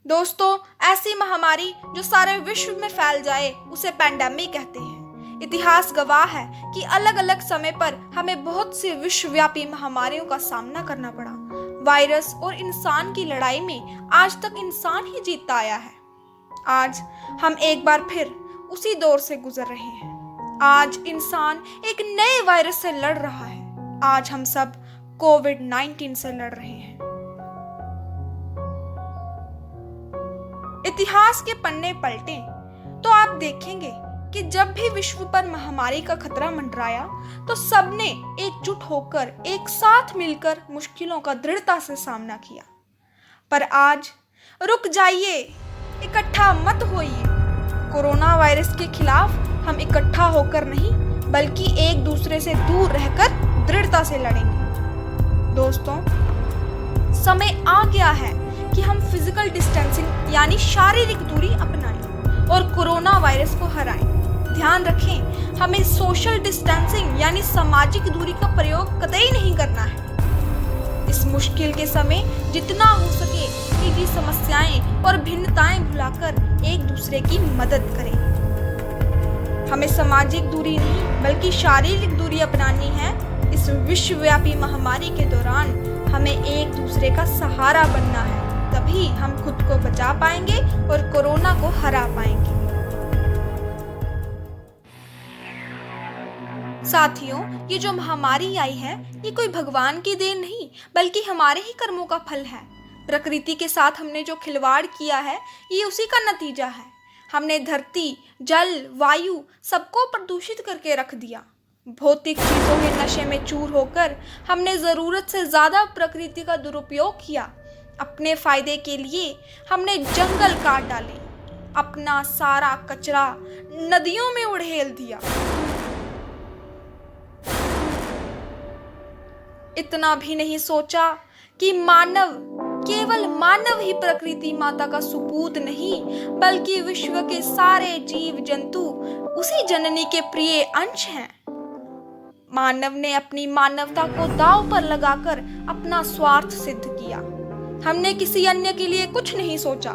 दोस्तों, ऐसी महामारी जो सारे विश्व में फैल जाए उसे पैंडेमिक कहते हैं। इतिहास गवाह है कि अलग अलग समय पर हमें बहुत सी विश्वव्यापी महामारियों का सामना करना पड़ा। वायरस और इंसान की लड़ाई में आज तक इंसान ही जीतता आया है। आज हम एक बार फिर उसी दौर से गुजर रहे हैं। आज इंसान एक नए वायरस से लड़ रहा है। आज हम सब कोविड-19 से लड़ रहे हैं। इतिहास के पन्ने पलटें तो आप देखेंगे कि जब भी विश्व पर महामारी का खतरा मंडराया तो सबने एकजुट होकर एक साथ मिलकर मुश्किलों का दृढ़ता से सामना किया। पर आज रुक जाइए, इकट्ठा मत होइए। कोरोना वायरस के खिलाफ हम इकट्ठा होकर नहीं बल्कि एक दूसरे से दूर रहकर दृढ़ता से लड़ेंगे। दोस्तों, समय आ गया है कि हम फिजिकल डिस्टेंसिंग यानी शारीरिक दूरी अपनाएं और कोरोना वायरस को हराएं। ध्यान रखें, हमें सोशल डिस्टेंसिंग यानी सामाजिक दूरी का प्रयोग कतई नहीं करना है। इस मुश्किल के समय जितना हो सके निजी समस्याएं और भिन्नताएं भुलाकर एक दूसरे की मदद करें। हमें सामाजिक दूरी नहीं बल्कि शारीरिक दूरी अपनानी है। इस विश्वव्यापी महामारी के दौरान हमें एक दूसरे का सहारा बनना है, तभी हम खुद को बचा पाएंगे और कोरोना को हरा पाएंगे। साथियों, ये जो महामारी आई है ये कोई भगवान की देन नहीं बल्कि हमारे ही कर्मों का फल है। प्रकृति के साथ हमने जो खिलवाड़ किया है ये उसी का नतीजा है। हमने धरती, जल, वायु सबको प्रदूषित करके रख दिया। भौतिक चीजों के नशे में चूर होकर हमने जरूरत से ज्यादा प्रकृति का दुरुपयोग किया। अपने फायदे के लिए हमने जंगल काट डाले, अपना सारा कचरा नदियों में उड़ेल दिया। इतना भी नहीं सोचा कि केवल मानव ही प्रकृति माता का सुपूत नहीं बल्कि विश्व के सारे जीव जंतु उसी जननी के प्रिय अंश हैं। मानव ने अपनी मानवता को दांव पर लगाकर अपना स्वार्थ सिद्ध किया। हमने किसी अन्य के लिए कुछ नहीं सोचा।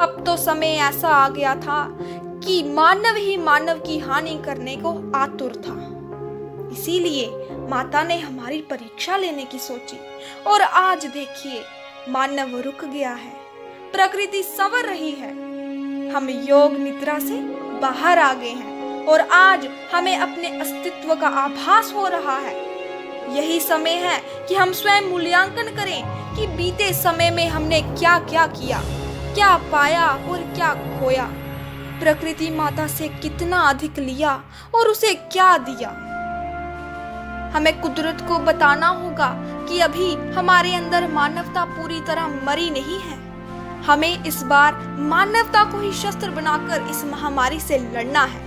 अब तो समय ऐसा आ गया था कि मानव ही मानव की हानि करने को आतुर था। इसीलिए माता ने हमारी परीक्षा लेने की सोची और आज देखिए मानव रुक गया है, प्रकृति संवर रही है। हम योग निद्रा से बाहर आ गए हैं और आज हमें अपने अस्तित्व का आभास हो रहा है। यही समय है कि हम स्वयं मूल्यांकन करें कि बीते समय में हमने क्या क्या किया, क्या पाया और क्या खोया। प्रकृति माता से कितना अधिक लिया और उसे क्या दिया। हमें कुदरत को बताना होगा कि अभी हमारे अंदर मानवता पूरी तरह मरी नहीं है। हमें इस बार मानवता को ही शस्त्र बनाकर इस महामारी से लड़ना है।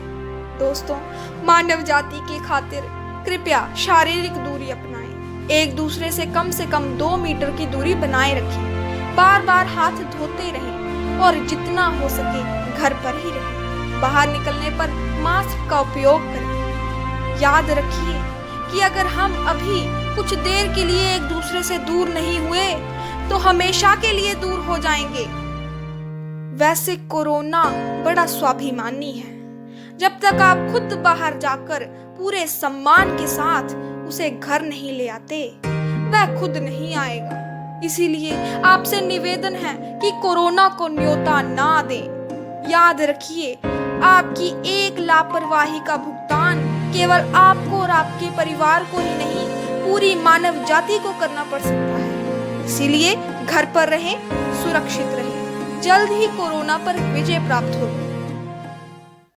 दोस्तों, मानव जाति की खातिर कृपया शारीरिक दूरी अपनाएं। एक दूसरे से कम 2 मीटर की दूरी बनाए रखें। बार बार हाथ धोते रहें और जितना हो सके घर पर ही रहें। बाहर निकलने पर मास्क का उपयोग करें। याद रखिए कि अगर हम अभी कुछ देर के लिए एक दूसरे से दूर नहीं हुए तो हमेशा के लिए दूर हो जाएंगे। वैसे कोरोना बड़ा स्वाभिमानी है। जब तक आप खुद बाहर जाकर पूरे सम्मान के साथ उसे घर नहीं ले आते, वह खुद नहीं आएगा। इसीलिए आपसे निवेदन है कि कोरोना को न्योता ना दें। याद रखिए, आपकी एक लापरवाही का भुगतान केवल आपको और आपके परिवार को ही नहीं पूरी मानव जाति को करना पड़ सकता है। इसीलिए घर पर रहें, सुरक्षित रहें। जल्द ही कोरोना पर विजय प्राप्त होगी।